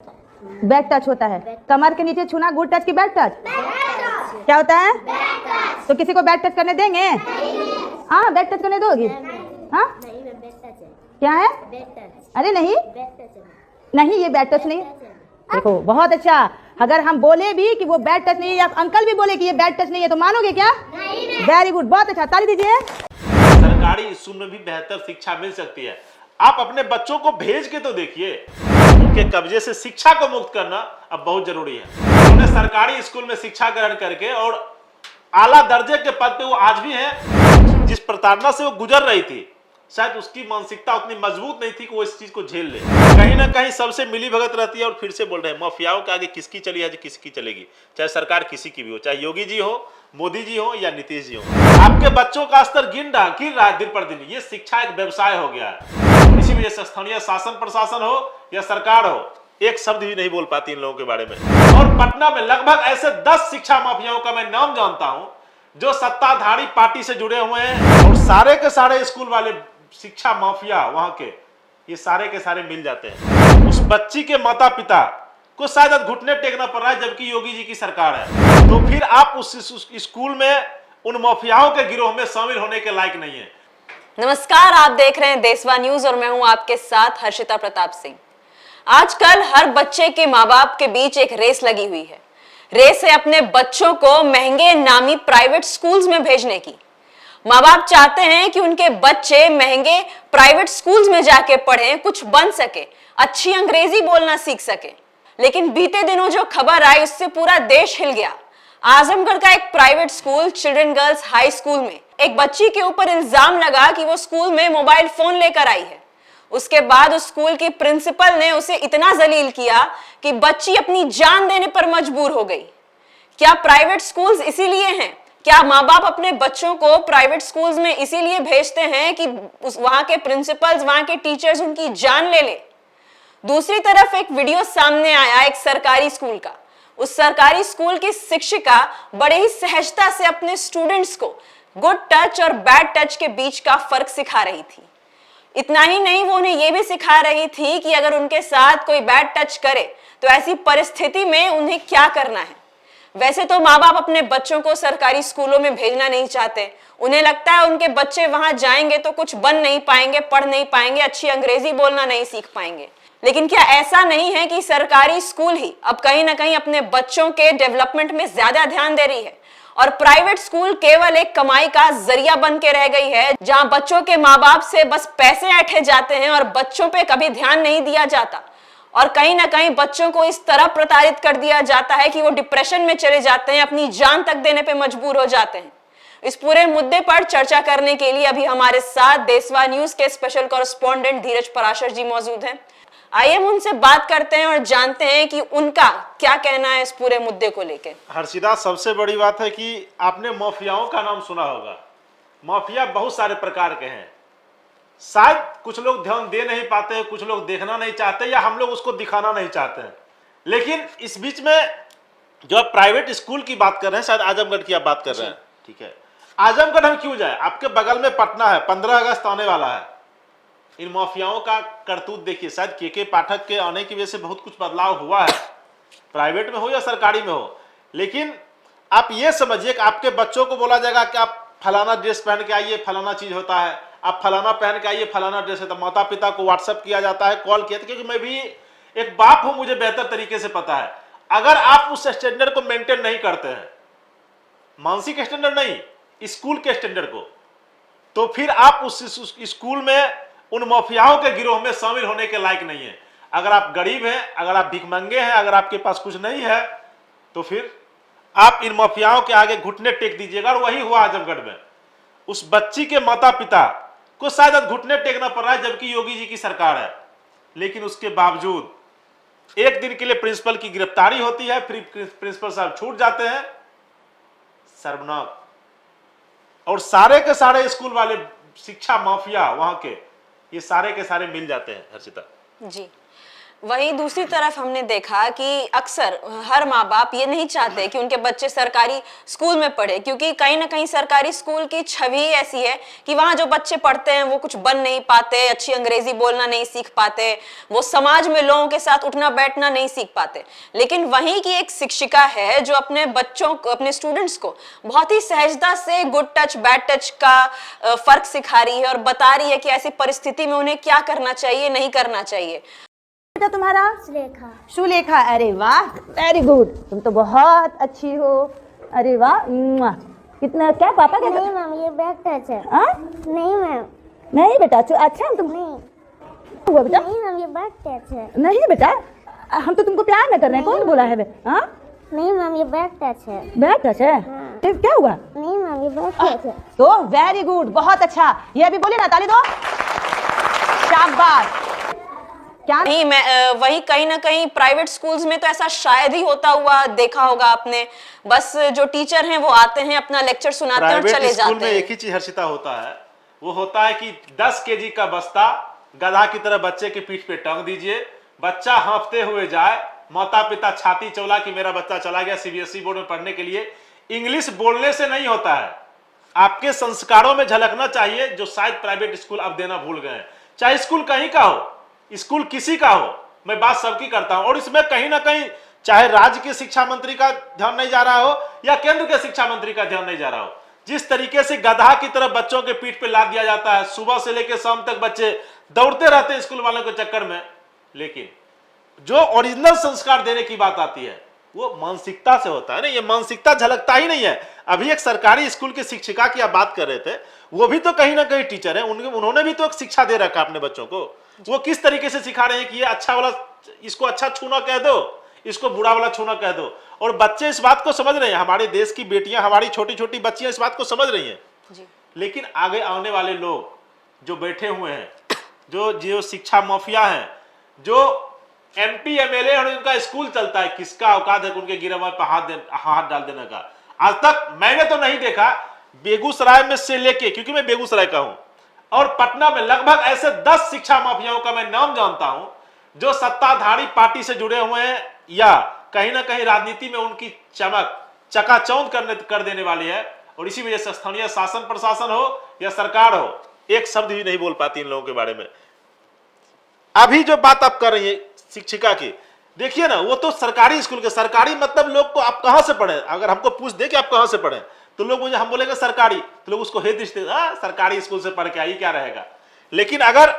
Back touch होता है। कमर के नीचे छूना गुड टच की बैक टच? क्या होता है? तो किसी को बैक टच करने देंगे? हाँ, बैक टच करने दोगी? हाँ, क्या है? अरे नहीं नहीं, ये बैक टच नहीं। देखो बहुत अच्छा, अगर हम बोले भी कि वो बैड टच नहीं है या अंकल भी बोले कि ये बैड टच नहीं है तो मानोगे क्या? वेरी गुड, बहुत अच्छा, ताली दीजिए। सरकारी स्कूल में भी बेहतर शिक्षा मिल सकती है। आप अपने बच्चों को भेज के तो देखिए। उनके कब्जे से शिक्षा को मुक्त करना अब बहुत जरूरी है। उन्होंने सरकारी स्कूल में शिक्षा ग्रहण करके और आला दर्जे के पद पे वो आज भी है। जिस प्रताड़ना से वो गुजर रही थी, शायद उसकी मानसिकता उतनी मजबूत नहीं थी कि वो इस चीज को झेल ले। कहीं ना कहीं सबसे मिली भगत रहती है। और फिर से बोल रहे हैं, माफियाओं के आगे किसकी चली आज किसकी चलेगी, चाहे सरकार किसी की भी हो, चाहे योगी जी हो, मोदी जी हो या नीतीश जी हो। आपके बच्चों का स्तर गिर रहा है दिन पर दिन। ये शिक्षा एक व्यवसाय हो गया है। इसी वजह से स्थानीय शासन प्रशासन हो या सरकार हो, एक शब्द भी नहीं बोल पाती इन लोगों के बारे में। और पटना में लगभग ऐसे 10 शिक्षा माफियाओं का मैं नाम जानता हूं जो सत्ताधारी पार्टी से जुड़े हुए हैं। और सारे के सारे स्कूल वाले शिक्षा माफिया वहां के, ये सारे के सारे मिल जाते हैं। उस बच्ची के माता पिता को शायद घुटने टेकना पड़ रहा है, जबकि योगी जी की सरकार है। तो फिर आप उस स्कूल में उन माफियाओं के गिरोह में शामिल होने के लायक नहीं है। नमस्कार, आप देख रहे हैं देशवा न्यूज और मैं हूं आपके साथ हर्षिता प्रताप सिंह। आजकल हर बच्चे के माँ बाप के बीच एक रेस लगी हुई है। रेस है अपने बच्चों को महंगे नामी प्राइवेट स्कूल्स में भेजने की। माँ बाप चाहते हैं कि उनके बच्चे महंगे प्राइवेट स्कूल्स में जाके पढ़ें, कुछ बन सके, अच्छी अंग्रेजी बोलना सीख सके। लेकिन बीते दिनों जो खबर आई उससे पूरा देश हिल गया। आजमगढ़ का एक private school children girls high school में एक बच्ची के ऊपर इल्जाम लगा कि वो स्कूल में मोबाइल फोन लेकर आई है। उसके बाद उस स्कूल की प्रिंसिपल ने उसे इतना जलील किया कि बच्ची अपनी जान देने पर मजबूर हो गई। क्या प्राइवेट स्कूल्स इसीलिए हैं? क्या माँ बाप अपने बच्चों को प्राइवेट स्कूल्स में इसीलिए भेजते हैं कि वहां के प्रिंसिपल्स, वहां के टीचर्स उनकी जान ले ले? दूसरी तरफ एक वीडियो सामने आया एक सरकारी स्कूल का। उस सरकारी स्कूल की शिक्षिका बड़े ही सहजता से अपने स्टूडेंट्स को गुड टच और बैड टच के बीच का फर्क सिखा रही थी। इतना ही नहीं, वो उन्हें यह भी सिखा रही थी कि अगर उनके साथ कोई बैड टच करे तो ऐसी परिस्थिति में उन्हें क्या करना है। वैसे तो माँ बाप अपने बच्चों को सरकारी स्कूलों में भेजना नहीं चाहते। उन्हें लगता है उनके बच्चे वहां जाएंगे तो कुछ बन नहीं पाएंगे, पढ़ नहीं पाएंगे, अच्छी अंग्रेजी बोलना नहीं सीख पाएंगे। लेकिन क्या ऐसा नहीं है कि सरकारी स्कूल ही अब कहीं ना कहीं अपने बच्चों के डेवलपमेंट में ज्यादा ध्यान दे रही है और प्राइवेट स्कूल केवल एक कमाई का जरिया बन के रह गई है, जहां बच्चों के माँ बाप से बस पैसे ऐंठे जाते हैं और बच्चों पे कभी ध्यान नहीं दिया जाता। और कहीं ना कहीं बच्चों को इस तरह प्रताड़ित कर दिया जाता है कि वो डिप्रेशन में चले जाते हैं, अपनी जान तक देने पे मजबूर हो जाते हैं। इस पूरे मुद्दे पर चर्चा करने के लिए अभी हमारे साथ देशवा न्यूज के स्पेशल कॉरेस्पॉन्डेंट धीरज पराशर जी मौजूद हैं। आइए हम उनसे बात करते हैं और जानते हैं कि उनका क्या कहना है इस पूरे मुद्दे को लेकर। हर्षिता, सबसे बड़ी बात है कि आपने माफियाओं का नाम सुना होगा। माफिया बहुत सारे प्रकार के हैं। शायद कुछ लोग ध्यान दे नहीं पाते हैं, कुछ लोग देखना नहीं चाहते या हम लोग उसको दिखाना नहीं चाहते हैं। लेकिन इस बीच में जो आप प्राइवेट स्कूल की बात कर रहे हैं, शायद आजमगढ़ की आप बात कर रहे हैं, ठीक है। आजमगढ़ हम क्यों जाए? आपके बगल में पटना है, 15 अगस्त आने वाला है। इन माफियाओं का करतूत देखिए। शायद के पाठक के आने की वजह से बहुत कुछ बदलाव हुआ है, प्राइवेट में हो या सरकारी में हो। लेकिन आप ये समझिए कि आपके बच्चों को बोला जाएगा कि आप फलाना ड्रेस पहन के आइए, फलाना चीज होता है, आप फलाना पहन के आइए, फलाना ड्रेस होता है। माता पिता को व्हाट्सएप किया जाता है, कॉल किया, क्योंकि मैं भी एक बाप हूं, मुझे बेहतर तरीके से पता है। अगर आप उस स्टैंडर्ड को मेंटेन नहीं करते हैं, मानसिक स्टैंडर्ड नहीं, स्कूल के स्टैंडर्ड को, तो फिर आप उस स्कूल में उन माफियाओं के गिरोह में शामिल होने के लायक नहीं है। अगर आप गरीब हैं, अगर आप भिखमंगे हैं, अगर आपके पास कुछ नहीं है, तो फिर आप इन माफियाओं के आगे घुटने टेक दीजिएगा। और वही हुआ आजमगढ़ में। उस बच्ची के माता पिता को शायद घुटने टेकना पड़ रहा है, जबकि योगी जी की सरकार है। लेकिन उसके बावजूद एक दिन के लिए प्रिंसिपल की गिरफ्तारी होती है, फिर प्रिंसिपल साहब छूट जाते हैं। सर्वनाक। और सारे के सारे स्कूल वाले शिक्षा माफिया वहां के, ये सारे के सारे मिल जाते हैं। हर्षिता जी, वहीं दूसरी तरफ हमने देखा कि अक्सर हर माँ बाप ये नहीं चाहते कि उनके बच्चे सरकारी स्कूल में पढ़े, क्योंकि कहीं ना कहीं सरकारी स्कूल की छवि ऐसी है कि वहां जो बच्चे पढ़ते हैं वो कुछ बन नहीं पाते, अच्छी अंग्रेजी बोलना नहीं सीख पाते, वो समाज में लोगों के साथ उठना बैठना नहीं सीख पाते। लेकिन वहीं की एक शिक्षिका है जो अपने बच्चों को, अपने स्टूडेंट्स को बहुत ही सहजता से गुड टच बैड टच का फर्क सिखा रही है और बता रही है कि ऐसी परिस्थिति में उन्हें क्या करना चाहिए, नहीं करना चाहिए। बेटा तुम्हारा सुलेखा। सुलेखा, अरे वाह, वेरी गुड, तुम तो बहुत अच्छी हो। अरे वाह, मुआ। कितना क्या पापा कहते नहीं मैम, ये बैक टच है। हाँ? नहीं मैम, नहीं बेटा, अच्छा तुम नहीं हुआ बेटा? नहीं मैम, ये बैक टच है। नहीं बेटा, हम तो तुमको प्यार में कर रहे हैं, कौन बोला है बे? हाँ? नहीं मैम, ये बैक टच है। बैक टच है? हाँ। फिर क्या हुआ? नहीं मैम, ये बैक टच है। तो वेरी गुड, बहुत अच्छा। ये अभी बोले ना, ताली दो, शाबाश। क्या नहीं, मैं वही कहीं ना कहीं प्राइवेट स्कूल्स में तो ऐसा शायद ही होता हुआ देखा होगा आपने, बस जो टीचर हैं वो आते हैं, अपना लेक्चर सुनाते हैं और चले प्राइवेट स्कूल जाते में हैं। एक ही चीज हर्षिता होता है, वो होता है कि 10 केजी का बस्ता गधा की तरह बच्चे की पीठ पे टांग दीजिए, बच्चा हाँफते हुए जाए, माता पिता छाती चौला कि मेरा बच्चा चला गया सीबीएसई बोर्ड में पढ़ने के लिए। इंग्लिश बोलने से नहीं होता है, आपके संस्कारों में झलकना चाहिए, जो शायद प्राइवेट स्कूल अब देना भूल गए हैं। चाहे स्कूल कहीं का हो, स्कूल किसी का हो, मैं बात सबकी करता हूं, और इसमें कहीं ना कहीं चाहे राज्य के शिक्षा मंत्री का ध्यान नहीं जा रहा हो या केंद्र के शिक्षा मंत्री का ध्यान नहीं जा रहा हो, जिस तरीके से गधा की तरह बच्चों के पीठ पे लाद दिया जाता है, सुबह से लेकर शाम तक बच्चे दौड़ते रहते हैं स्कूल वालों के चक्कर में। लेकिन जो ओरिजिनल संस्कार देने की बात आती है वो मानसिकता से होता है ना, ये मानसिकता झलकता ही नहीं है। अभी एक सरकारी स्कूल की शिक्षिका की आप बात कर रहे थे, वो भी तो कहीं ना कहीं टीचर है, उन्होंने भी तो एक शिक्षा दे रखा अपने बच्चों को। वो किस तरीके से सिखा रहे हैं कि ये अच्छा वाला, इसको अच्छा छूना कह दो, इसको बुरा वाला छूना कह दो, और बच्चे इस बात को समझ रहे हैं। हमारे देश की बेटियां, हमारी छोटी छोटी बच्चियां इस बात को समझ रही हैं जी। लेकिन आगे आने वाले लोग जो बैठे हुए हैं, जो शिक्षा माफिया हैं, जो एमपी एमएलए और उनका स्कूल चलता है, किसका औकात है उनके गिरफ्तार पर हाथ डाल देने का? आज तक मैंने तो नहीं देखा। बेगूसराय में से लेके, क्योंकि मैं बेगूसराय का हूं, और पटना में लगभग ऐसे 10 शिक्षा माफियाओं का मैं नाम जानता हूं, जो सत्ताधारी पार्टी से जुड़े हुए हैं या कहीं ना कहीं राजनीति में उनकी चमक चकाचौंध कर देने वाली है, और इसी वजह से स्थानीय शासन प्रशासन हो या सरकार हो, एक शब्द भी नहीं बोल पाती इन लोगों के बारे में। अभी जो बात आप कर रही है शिक्षिका की, देखिए ना, वो तो सरकारी स्कूल के, सरकारी मतलब लोग को आप कहां से पढ़े, अगर हमको पूछ दे कि आप कहां से पढ़े, तो लोग मुझे, हम बोलेंगे सरकारी, तो लोग उसको हेत दृष्टि, सरकारी स्कूल से पढ़ के आई, क्या रहेगा। लेकिन अगर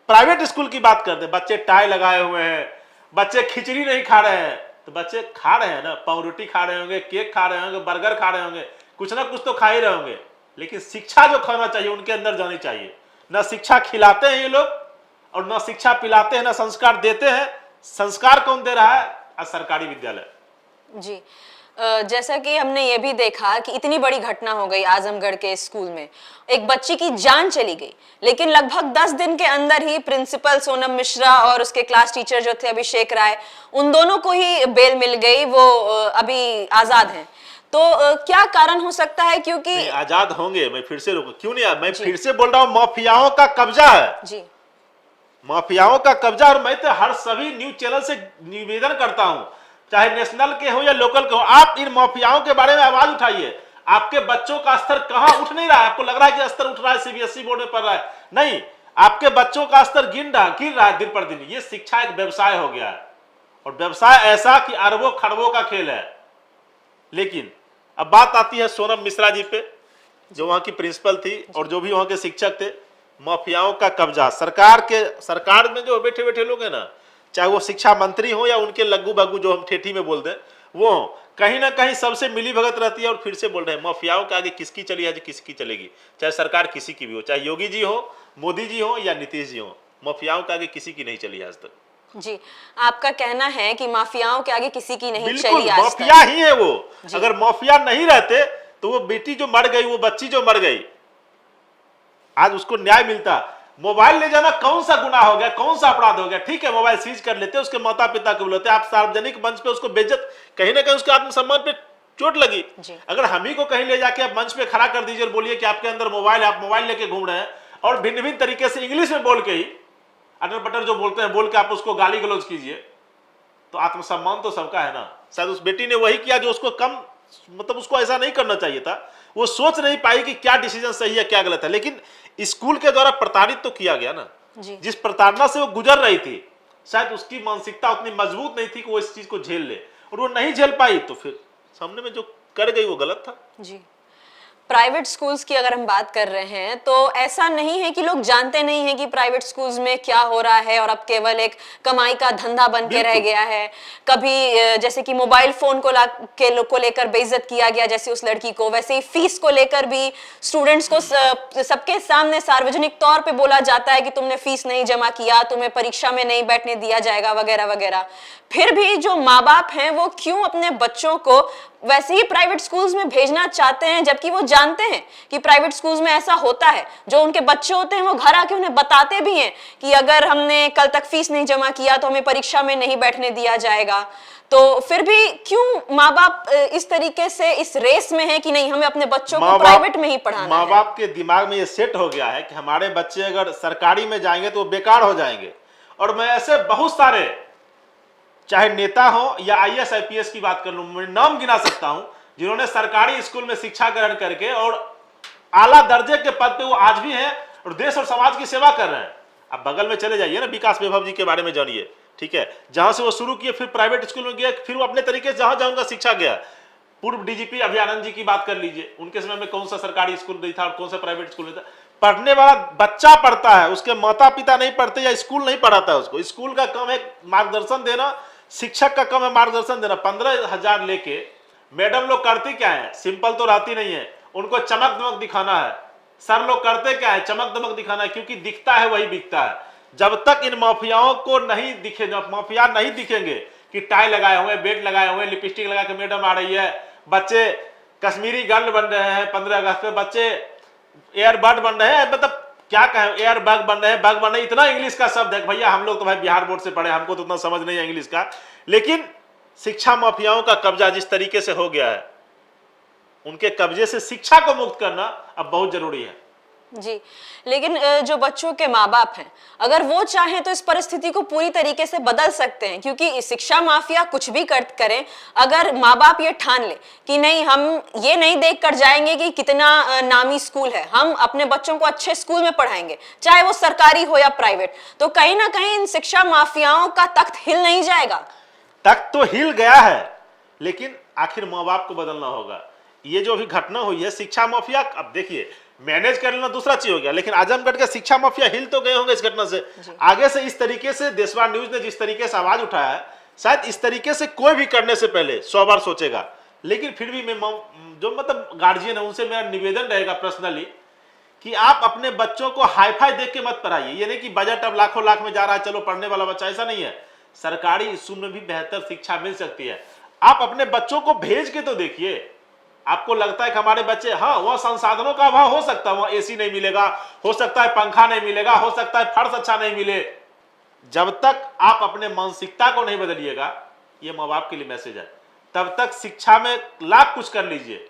प्राइवेट स्कूल की बात करते, बच्चे टाई लगाए हुए हैं, बच्चे खिचड़ी नहीं खा रहे हैं, तो बच्चे खा रहे हैं ना, पाव रोटी खा रहे होंगे, केक खा रहे होंगे, बर्गर खा रहे होंगे, कुछ ना कुछ तो खा ही रहे होंगे। लेकिन शिक्षा जो खाना चाहिए उनके अंदर जानी चाहिए। ना शिक्षा खिलाते हैं ये लोग, और ना शिक्षा पिलाते हैं, ना संस्कार देते हैं। संस्कार कौन दे रहा है? सरकारी विद्यालय। जी, जैसा कि हमने ये भी देखा कि इतनी बड़ी घटना हो गई आजमगढ़ के स्कूल में, एक बच्ची की जान चली गई, लेकिन लगभग 10 दिन के अंदर ही प्रिंसिपल सोनम मिश्रा और उसके क्लास टीचर जो थे अभिषेक राय, उन दोनों को ही बेल मिल गई, वो अभी आजाद हैं। तो क्या कारण हो सकता है? क्योंकि आजाद होंगे, मैं फिर से क्यों नहीं, मैं फिर से बोल रहा हूं, माफियाओं का कब्जा है जी, माफियाओं का कब्जा। और मैं तो हर सभी न्यूज चैनल से निवेदन करता हूं, चाहे नेशनल के हो या लोकल के हो, आप इन माफियाओं के बारे में आवाज उठाइए। आपके बच्चों का स्तर कहां उठ नहीं रहा है? आपको लग रहा है कि स्तर उठ रहा है, सीबीएसई बोर्ड में पढ़ रहा है, नहीं, आपके बच्चों का स्तर गिर रहा है दिन पर दिन। ये शिक्षा एक व्यवसाय हो गया है, और व्यवसाय ऐसा कि अरबों खरबों का खेल है। लेकिन अब बात आती है सोनम मिश्रा जी पे, जो वहां की प्रिंसिपल थी और जो भी वहां के शिक्षक थे। माफियाओं का कब्जा, सरकार में जो बैठे बैठे लोग हैं ना, चाहे वो शिक्षा मंत्री हो या उनके लग्गू बागू जो हम ठेठी में बोलते हैं, वो कहीं ना कहीं सबसे मिली भगत रहती है। और फिर से बोल रहे हैं, माफियाओं के आगे किसकी चली आज किसकी चलेगी, चाहे सरकार किसी की भी हो, चाहे योगी जी हो, मोदी जी हो या नीतीश जी हो, माफियाओं के आगे किसी की नहीं चली आज तक। जी, आपका कहना है कि माफियाओं के आगे किसी की नहीं बिल्कुल, चली आज माफिया ही है वो। अगर माफिया नहीं रहते तो वो बेटी जो मर गई, वो बच्ची जो मर गई, आज उसको न्याय मिलता। मोबाइल ले जाना कौन सा गुनाह हो गया, कौन सा अपराध हो गया? ठीक है, मोबाइल सीज कर लेते, उसके माता पिता को बुलाते, आप सार्वजनिक मंच पे उसको बेइज्जत, कहीं ना कहीं उसके आत्मसम्मान पे चोट लगी। अगर हम ही को कहीं ले जाके आप मंच पे खड़ा कर दीजिए और बोलिए कि आपके अंदर मोबाइल है, आप मोबाइल लेके घूम रहे हैं, और भिन्न भिन्न तरीके से इंग्लिश में बोल के ही अटर पटर जो बोलते हैं बोल के आप उसको गाली गलौज कीजिए, तो आत्मसम्मान तो सबका है ना। शायद उस बेटी ने वही किया जो उसको कम, मतलब उसको ऐसा नहीं करना चाहिए था। वो सोच नहीं पाई कि क्या डिसीजन सही है क्या गलत है, लेकिन स्कूल के द्वारा प्रताड़ित तो किया गया ना। जिस प्रताड़ना से वो गुजर रही थी, शायद उसकी मानसिकता उतनी मजबूत नहीं थी कि वो इस चीज को झेल ले, और वो नहीं झेल पाई, तो फिर सामने में जो कर गई वो गलत था। जी, प्राइवेट स्कूल्स की अगर हम बात कर रहे हैं तो ऐसा नहीं है कि लोग जानते नहीं हैं कि प्राइवेट स्कूल्स में क्या हो रहा है और अब केवल एक कमाई का धंधा बन के रह गया है। कभी जैसे कि मोबाइल फोन को लेकर बेइज्जत किया गया जैसे उस लड़की को, वैसे ही फीस को लेकर भी स्टूडेंट्स को सबके सामने सार्वजनिक तौर पे बोला जाता है कि तुमने फीस नहीं जमा किया, तुम्हें परीक्षा में नहीं बैठने दिया जाएगा वगैरह वगैरह। फिर भी जो माँ बाप हैं वो क्यों अपने बच्चों को वैसे ही प्राइवेट स्कूल्स में भेजना चाहते हैं, जबकि वो जानते हैं कि प्राइवेट स्कूल्स में ऐसा होता है। जो उनके बच्चे होते हैं वो घर आके उन्हें बताते भी हैं कि अगर हमने कल तक फीस नहीं जमा किया तो हमें परीक्षा में नहीं बैठने दिया जाएगा। तो फिर भी क्यों माँ बाप इस तरीके से इस रेस में है कि नहीं हमें अपने बच्चों को प्राइवेट में ही पढ़ाना है। माँ बाप के दिमाग में ये सेट हो गया है कि हमारे बच्चे अगर सरकारी में जाएंगे तो वो बेकार हो जाएंगे। और मैं ऐसे बहुत सारे, चाहे नेता हो या IAS IPS की बात कर लूं, मैं नाम गिना सकता हूं जिन्होंने सरकारी स्कूल में शिक्षा ग्रहण करके और आला दर्जे के पद पे वो आज भी हैं और देश और समाज की सेवा कर रहे हैं। अब बगल में चले जाइए ना, विकास वैभव जी के बारे में जानिए, ठीक है, जहां से वो शुरू किए, फिर प्राइवेट स्कूल में गए, फिर वो अपने तरीके से जहां उनका शिक्षा गया। पूर्व DGP अभयानंद जी की बात कर लीजिए, उनके समय में कौन सा सरकारी स्कूल नहीं था और कौन सा प्राइवेट स्कूल नहीं था। पढ़ने वाला बच्चा पढ़ता है, उसके माता पिता नहीं पढ़ते या स्कूल नहीं पढ़ाता है उसको। स्कूल का काम है मार्गदर्शन देना, शिक्षक का काम है मार्गदर्शन देना। 15,000 लेके मैडम लोग करती क्या है, सिंपल तो रहती नहीं है, उनको चमक दमक दिखाना है। सर लोग करते क्या है, चमक दमक दिखाना है, क्योंकि दिखता है वही बिकता है। जब तक इन माफियाओं को नहीं दिखे, माफिया नहीं दिखेंगे कि टाई लगाए हुए, बेल्ट लगाए हुए, लिपस्टिक लगा के मैडम आ रही है, बच्चे कश्मीरी गर्ल बन रहे हैं, 15 अगस्त पे बच्चे एयरबर्ड बन रहे हैं, मतलब क्या कहें, एयर बैग बन रहे हैं, बैग बन रहे, इतना इंग्लिश का शब्द है भैया। हम लोग तो भाई बिहार बोर्ड से पढ़े, हमको तो उतना समझ नहीं है इंग्लिश का। लेकिन शिक्षा माफियाओं का कब्जा जिस तरीके से हो गया है, उनके कब्जे से शिक्षा को मुक्त करना अब बहुत जरूरी है। जी, लेकिन जो बच्चों के माँ बाप हैं, अगर वो चाहें तो इस परिस्थिति को पूरी तरीके से बदल सकते हैं, क्योंकि शिक्षा माफिया कुछ भी करें, अगर माँ बाप ये ठान ले कि नहीं, हम ये नहीं देख कर जाएंगे कि कितना नामी स्कूल है, हम अपने बच्चों को अच्छे स्कूल में पढ़ाएंगे, चाहे वो सरकारी हो या प्राइवेट, तो कहीं ना कहीं इन शिक्षा माफियाओं का तख्त हिल नहीं जाएगा। तख्त तो हिल गया है, लेकिन आखिर माँ बाप को बदलना होगा। ये जो अभी घटना हुई है, शिक्षा माफिया, अब देखिए मैनेज कर लेना दूसरा चीज हो गया, लेकिन आजमगढ़ के शिक्षा माफिया हिल तो गए होंगे इस घटना से। आगे से इस तरीके से देशवार न्यूज ने जिस तरीके से आवाज उठाया है, शायद इस तरीके से कोई भी करने से पहले 100 बार सोचेगा। लेकिन फिर भी मैं जो मतलब गार्जियन है उनसे मेरा निवेदन रहेगा पर्सनली कि आप अपने बच्चों को हाईफाई देख के मत पढ़ाइए। ये नहीं कि बजट अब लाखों लाख में जा रहा है, चलो पढ़ने वाला बच्चा, ऐसा नहीं है। सरकारी स्कूल में भी बेहतर शिक्षा मिल सकती है। आप अपने बच्चों को भेज के तो देखिए। आपको लगता है कि हमारे बच्चे, हाँ वहाँ संसाधनों का अभाव हो सकता है, वहाँ AC नहीं मिलेगा, हो सकता है पंखा नहीं मिलेगा, हो सकता है फर्श अच्छा नहीं मिले। जब तक आप अपने मानसिकता को नहीं बदलिएगा, ये माँ बाप के लिए मैसेज है, तब तक शिक्षा में लाख कुछ कर लीजिए।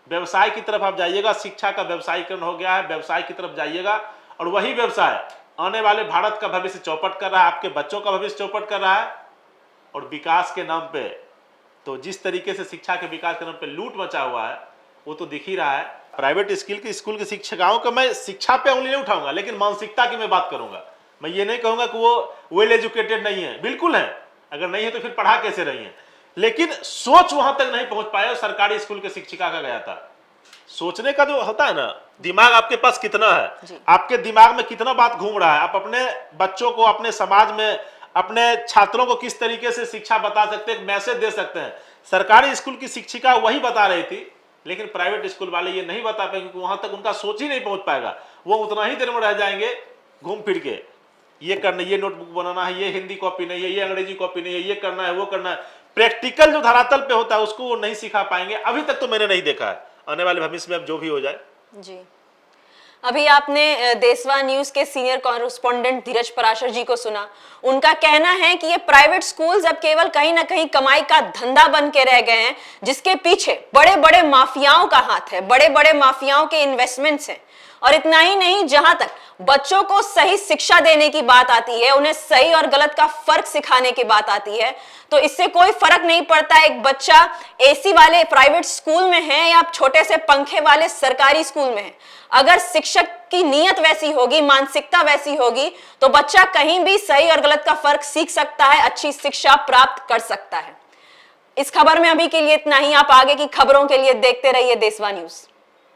व्यवसाय की तरफ आप जाइएगा, शिक्षा का व्यवसायीकरण हो गया है, व्यवसाय की तरफ जाइएगा, और वही व्यवसाय आने वाले भारत का भविष्य चौपट कर रहा है, आपके बच्चों का भविष्य चौपट कर रहा है। और विकास के नाम पे, तो जिस तरीके से शिक्षा के विकास के नाम पे लूट मचा हुआ है, वो तो दिख ही रहा है। प्राइवेट स्कूल की शिक्षिकाओं का मैं शिक्षा पे उंगली नहीं उठाऊंगा, लेकिन मानसिकता की मैं बात करूंगा। मैं ये नहीं कहूंगा कि वो वेल एजुकेटेड नहीं है, बिल्कुल है, अगर नहीं है तो फिर पढ़ा कैसे रही है, लेकिन सोच वहां तक नहीं पहुंच पाया। सरकारी स्कूल के शिक्षिका का गया था। सोचने का जो होता है ना, दिमाग आपके पास कितना है, आपके दिमाग में कितना बात घूम रहा है, आप अपने बच्चों को, अपने समाज में, अपने छात्रों को किस तरीके से शिक्षा बता सकते हैं, मैसेज दे सकते हैं। सरकारी स्कूल की शिक्षिका वही बता रही थी, लेकिन प्राइवेट स्कूल वाले ये नहीं बता पाए, क्योंकि वहां तक उनका सोच ही नहीं पहुंच पाएगा। वो उतना ही देर में रह जाएंगे घूम फिर के, ये करना, ये नोटबुक बनाना है, ये हिंदी कॉपी नहीं है, ये अंग्रेजी कॉपी नहीं है, ये करना है, वो करना है। प्रैक्टिकल जो धरातल पे होता है उसको वो नहीं सिखा पाएंगे। अभी तक तो मैंने नहीं देखा है, आने वाले भविष्य में अब जो भी हो जाए। जी, अभी आपने देशवा न्यूज के सीनियर कॉरेस्पॉन्डेंट धीरज पराशर जी को सुना। उनका कहना है कि ये प्राइवेट स्कूल्स अब केवल कहीं ना कहीं कमाई का धंधा बन के रह गए हैं, जिसके पीछे बड़े बड़े माफियाओं का हाथ है, बड़े बड़े माफियाओं के इन्वेस्टमेंट्स हैं। और इतना ही नहीं, जहां तक बच्चों को सही शिक्षा देने की बात आती है, उन्हें सही और गलत का फर्क सिखाने की बात आती है, तो इससे कोई फर्क नहीं पड़ता एक बच्चा एसी वाले प्राइवेट स्कूल में है या छोटे से पंखे वाले सरकारी स्कूल में है। अगर शिक्षक की नीयत वैसी होगी, मानसिकता वैसी होगी, तो बच्चा कहीं भी सही और गलत का फर्क सीख सकता है, अच्छी शिक्षा प्राप्त कर सकता है। इस खबर में अभी के लिए इतना ही। आप आगे की खबरों के लिए देखते रहिए देशवा न्यूज।